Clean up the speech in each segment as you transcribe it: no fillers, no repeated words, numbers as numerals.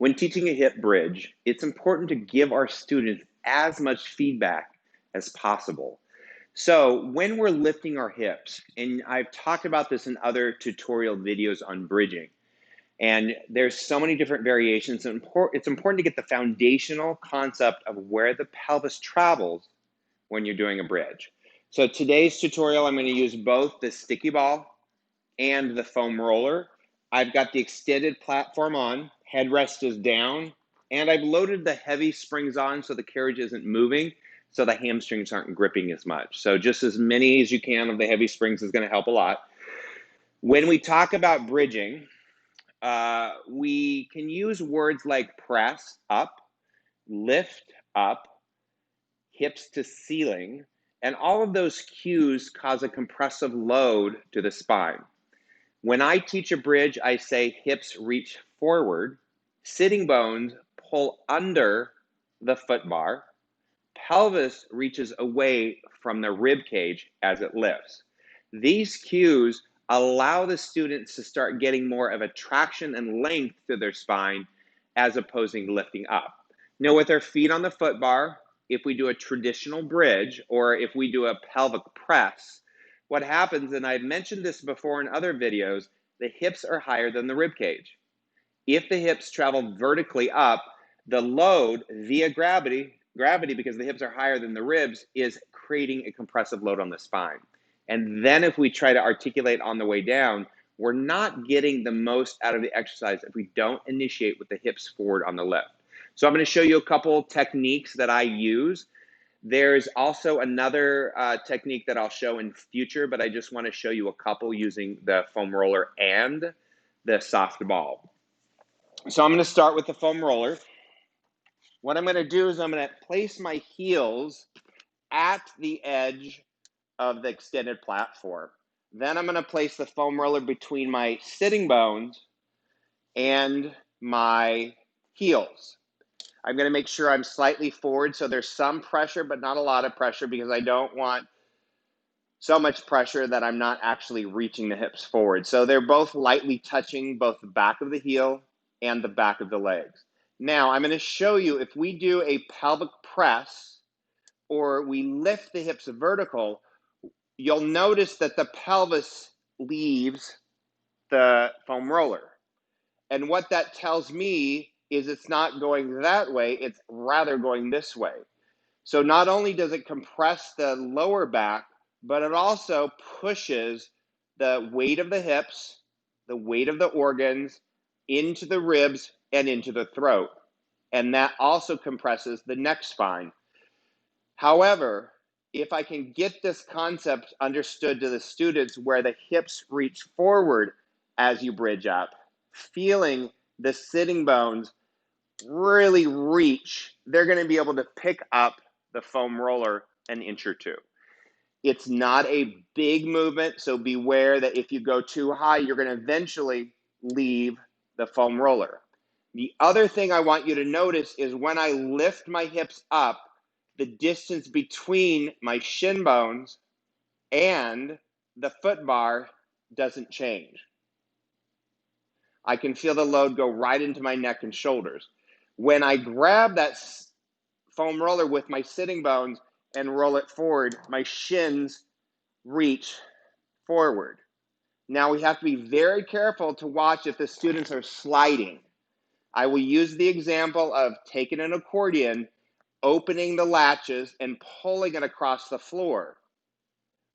When teaching a hip bridge, it's important to give our students as much feedback as possible. So when we're lifting our hips, and I've talked about this in other tutorial videos on bridging, and there's so many different variations. It's important to get the foundational concept of where the pelvis travels when you're doing a bridge. So today's tutorial, I'm going to use both the sticky ball and the foam roller. I've got the extended platform on, headrest is down, and I've loaded the heavy springs on so the carriage isn't moving, so the hamstrings aren't gripping as much. So just as many as you can of the heavy springs is going to help a lot. When we talk about bridging, we can use words like press up, lift up, hips to ceiling, and all of those cues cause a compressive load to the spine. When I teach a bridge, I say hips reach forward, sitting bones pull under the foot bar, pelvis reaches away from the rib cage as it lifts. These cues allow the students to start getting more of a traction and length to their spine as opposing to lifting up. Now, with our feet on the foot bar, if we do a traditional bridge or if we do a pelvic press, what happens, and I've mentioned this before in other videos, the hips are higher than the rib cage. If the hips travel vertically up, the load via gravity, because the hips are higher than the ribs, is creating a compressive load on the spine. And then if we try to articulate on the way down, we're not getting the most out of the exercise if we don't initiate with the hips forward on the lift. So I'm going to show you a couple techniques that I use. There's also another technique that I'll show in future, but I just want to show you a couple using the foam roller and the soft ball. So I'm going to start with the foam roller. What I'm going to do is I'm going to place my heels at the edge of the extended platform. Then I'm going to place the foam roller between my sitting bones and my heels. I'm going to make sure I'm slightly forward so there's some pressure, but not a lot of pressure, because I don't want so much pressure that I'm not actually reaching the hips forward. So they're both lightly touching both the back of the heel and the back of the legs. Now I'm going to show you, if we do a pelvic press or we lift the hips vertical, you'll notice that the pelvis leaves the foam roller. And what that tells me is it's not going that way, it's rather going this way. So not only does it compress the lower back, but it also pushes the weight of the hips, the weight of the organs into the ribs and into the throat. And that also compresses the neck spine. However, if I can get this concept understood to the students where the hips reach forward as you bridge up, feeling the sitting bones really reach, they're going to be able to pick up the foam roller an inch or two. It's not a big movement, so beware that if you go too high, you're going to eventually leave the foam roller. The other thing I want you to notice is when I lift my hips up, the distance between my shin bones and the foot bar doesn't change. I can feel the load go right into my neck and shoulders. When I grab that foam roller with my sitting bones and roll it forward, my shins reach forward. Now we have to be very careful to watch if the students are sliding. I will use the example of taking an accordion, opening the latches and pulling it across the floor.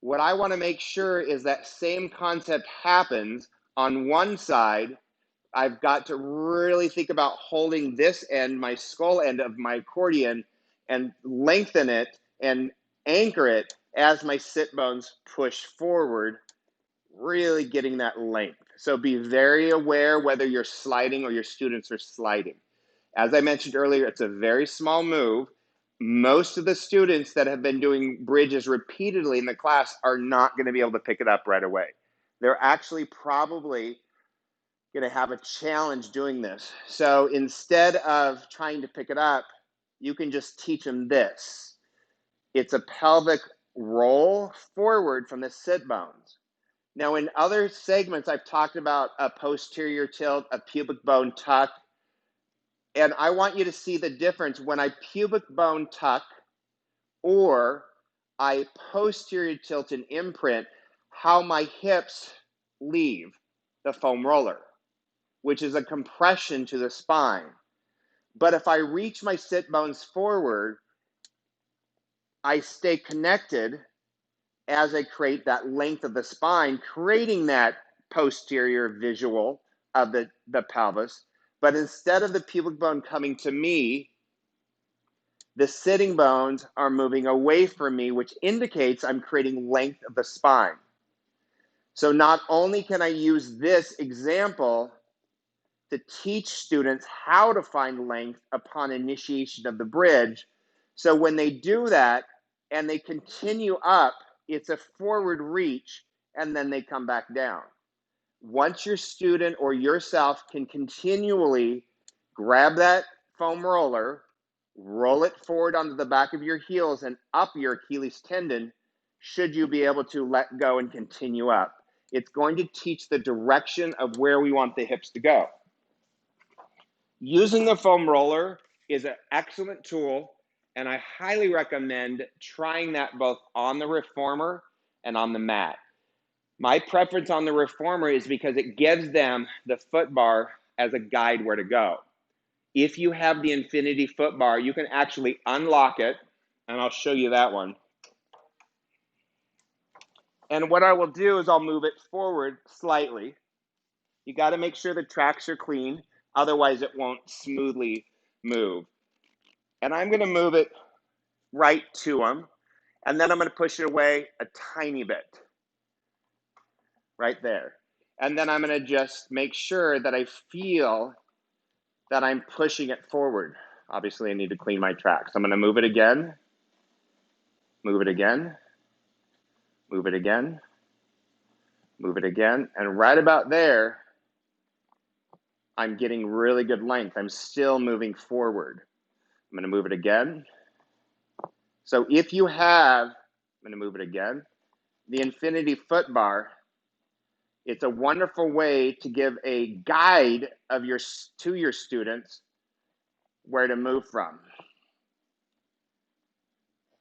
What I want to make sure is that same concept happens on one side. I've got to really think about holding this end, my skull end of my accordion, and lengthen it and anchor it as my sit bones push forward, really getting that length. So be very aware whether you're sliding or your students are sliding. As I mentioned earlier, it's a very small move. Most of the students that have been doing bridges repeatedly in the class are not going to be able to pick it up right away. They're actually probably going to have a challenge doing this. So instead of trying to pick it up, you can just teach them this. It's a pelvic roll forward from the sit bones. Now in other segments, I've talked about a posterior tilt, a pubic bone tuck, And I want you to see the difference when I pubic bone tuck or I posterior tilt and imprint, how my hips leave the foam roller, which is a compression to the spine. But if I reach my sit bones forward, I stay connected as I create that length of the spine, creating that posterior visual of the pelvis. But instead of the pubic bone coming to me, the sitting bones are moving away from me, which indicates I'm creating length of the spine. So not only can I use this example to teach students how to find length upon initiation of the bridge, so when they do that and they continue up, it's a forward reach and then they come back down. Once your student or yourself can continually grab that foam roller, roll it forward onto the back of your heels and up your Achilles tendon, should you be able to let go and continue up. It's going to teach the direction of where we want the hips to go. Using the foam roller is an excellent tool, and I highly recommend trying that both on the reformer and on the mat. My preference on the reformer is because it gives them the foot bar as a guide where to go. If you have the infinity foot bar, you can actually unlock it, and I'll show you that one. And what I will do is I'll move it forward slightly. You got to make sure the tracks are clean, otherwise it won't smoothly move. And I'm going to move it right to them, and then I'm going to push it away a tiny bit, right there. And then I'm going to just make sure that I feel that I'm pushing it forward. Obviously, I need to clean my tracks. I'm going to move it again, move it again, move it again, move it again, and right about there, I'm getting really good length. I'm still moving forward. I'm going to move it again. So if you have, I'm going to move it again, the infinity foot bar, it's a wonderful way to give a guide of to your students where to move from.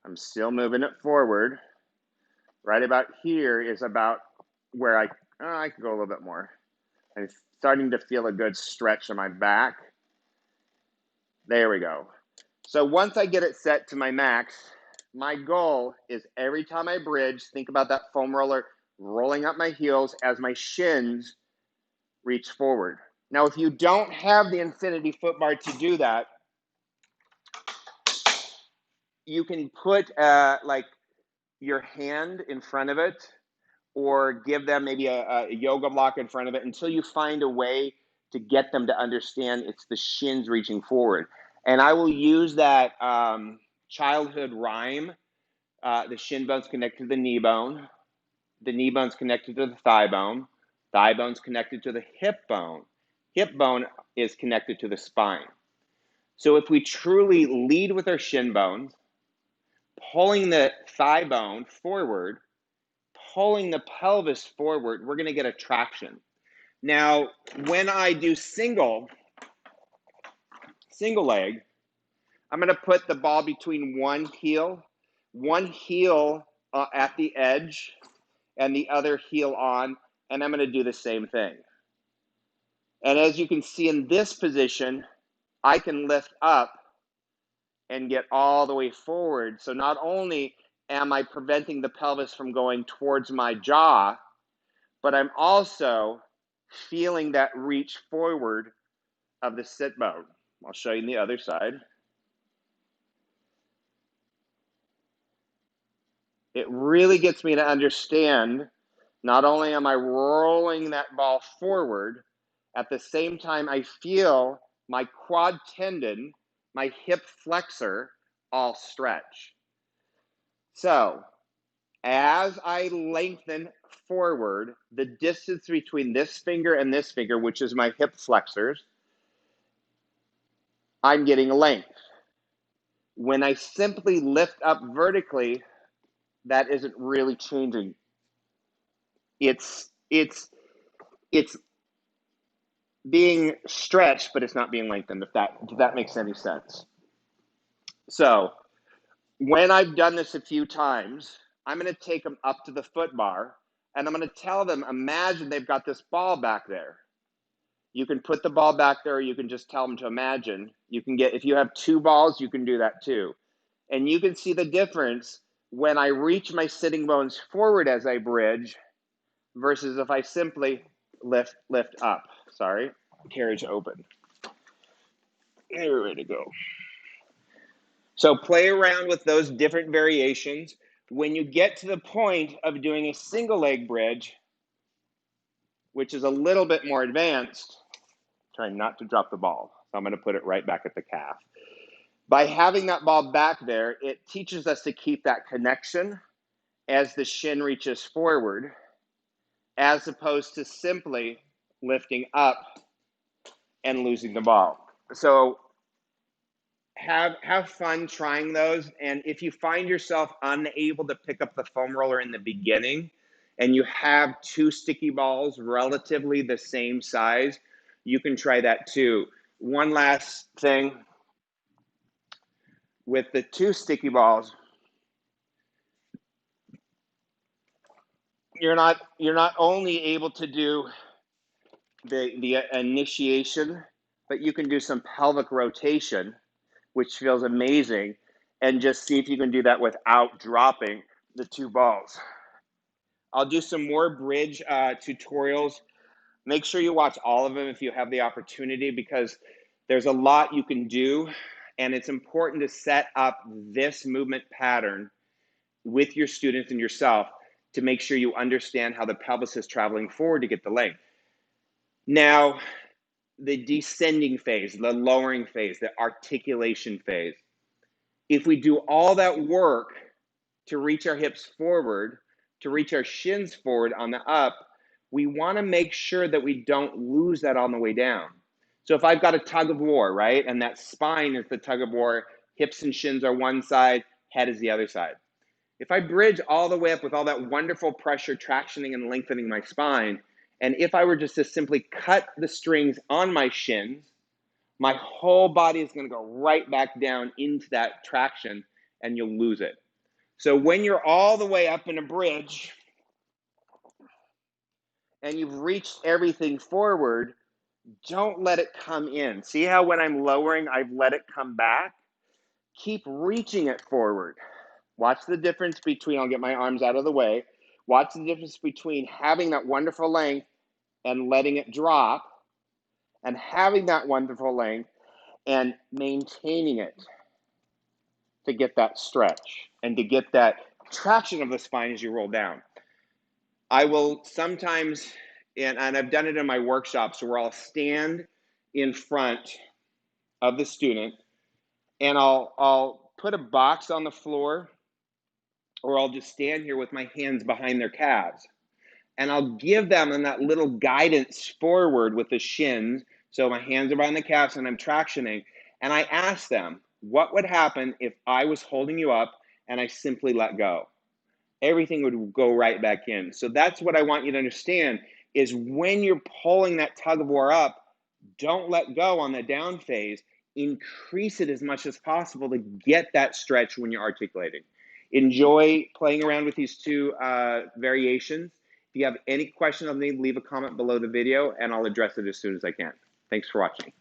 I'm still moving it forward. Right about here is about where I could go a little bit more. I'm starting to feel a good stretch in my back. There we go. So once I get it set to my max, my goal is every time I bridge, think about that foam roller rolling up my heels as my shins reach forward. Now, if you don't have the infinity foot bar to do that, you can put like your hand in front of it, or give them maybe a yoga block in front of it until you find a way to get them to understand it's the shins reaching forward. And I will use that childhood rhyme. The shin bone's connected to the knee bone's connected to the thigh bone's connected to the hip bone is connected to the spine. So if we truly lead with our shin bones, pulling the thigh bone forward, pulling the pelvis forward, we're going to get a traction. Now, when I do single leg, I'm going to put the ball between one heel at the edge and the other heel on, and I'm going to do the same thing. And as you can see in this position, I can lift up and get all the way forward. So not only am I preventing the pelvis from going towards my jaw, but I'm also feeling that reach forward of the sit bone. I'll show you the other side. It really gets me to understand, not only am I rolling that ball forward, at the same time I feel my quad tendon, my hip flexor, all stretch. So as I lengthen forward, the distance between this finger and this finger, which is my hip flexors, I'm getting length. When I simply lift up vertically, that isn't really changing. It's being stretched, but it's not being lengthened, if that makes any sense. So when I've done this a few times, I'm going to take them up to the foot bar, and I'm going to tell them, imagine they've got this ball back there. You can put the ball back there, or you can just tell them to imagine. You can get, if you have 2 balls, you can do that too. And you can see the difference when I reach my sitting bones forward as I bridge versus if I simply lift up. Sorry, carriage open. There, we're ready to go. So play around with those different variations. When you get to the point of doing a single leg bridge, which is a little bit more advanced, trying not to drop the ball. So I'm going to put it right back at the calf. By having that ball back there, it teaches us to keep that connection as the shin reaches forward, as opposed to simply lifting up and losing the ball. So have fun trying those. And if you find yourself unable to pick up the foam roller in the beginning and you have 2 sticky balls relatively the same size, you can try that too. One last thing with the 2 sticky balls, you're not only able to do the initiation, but you can do some pelvic rotation, which feels amazing, and just see if you can do that without dropping the 2 balls. I'll do some more bridge tutorials. Make sure you watch all of them if you have the opportunity, because there's a lot you can do, and it's important to set up this movement pattern with your students and yourself to make sure you understand how the pelvis is traveling forward to get the length. Now, the descending phase, the lowering phase, the articulation phase. If we do all that work to reach our hips forward, to reach our shins forward on the up, we want to make sure that we don't lose that on the way down. So if I've got a tug of war, right, and that spine is the tug of war, hips and shins are one side, head is the other side. If I bridge all the way up with all that wonderful pressure, tractioning and lengthening my spine, and if I were just to simply cut the strings on my shins, my whole body is going to go right back down into that traction, and you'll lose it. So when you're all the way up in a bridge and you've reached everything forward, don't let it come in. See how when I'm lowering, I've let it come back? Keep reaching it forward. Watch the difference between, I'll get my arms out of the way, watch the difference between having that wonderful length and letting it drop, and having that wonderful length and maintaining it to get that stretch and to get that traction of the spine as you roll down. I will sometimes, and I've done it in my workshops, where I'll stand in front of the student and I'll put a box on the floor, or I'll just stand here with my hands behind their calves. And I'll give them that little guidance forward with the shins. So my hands are behind the calves and I'm tractioning. And I ask them, what would happen if I was holding you up and I simply let go? Everything would go right back in. So that's what I want you to understand, is when you're pulling that tug of war up, don't let go on the down phase. Increase it as much as possible to get that stretch when you're articulating. Enjoy playing around with these 2 variations. If you have any questions on these, leave a comment below the video and I'll address it as soon as I can. Thanks for watching.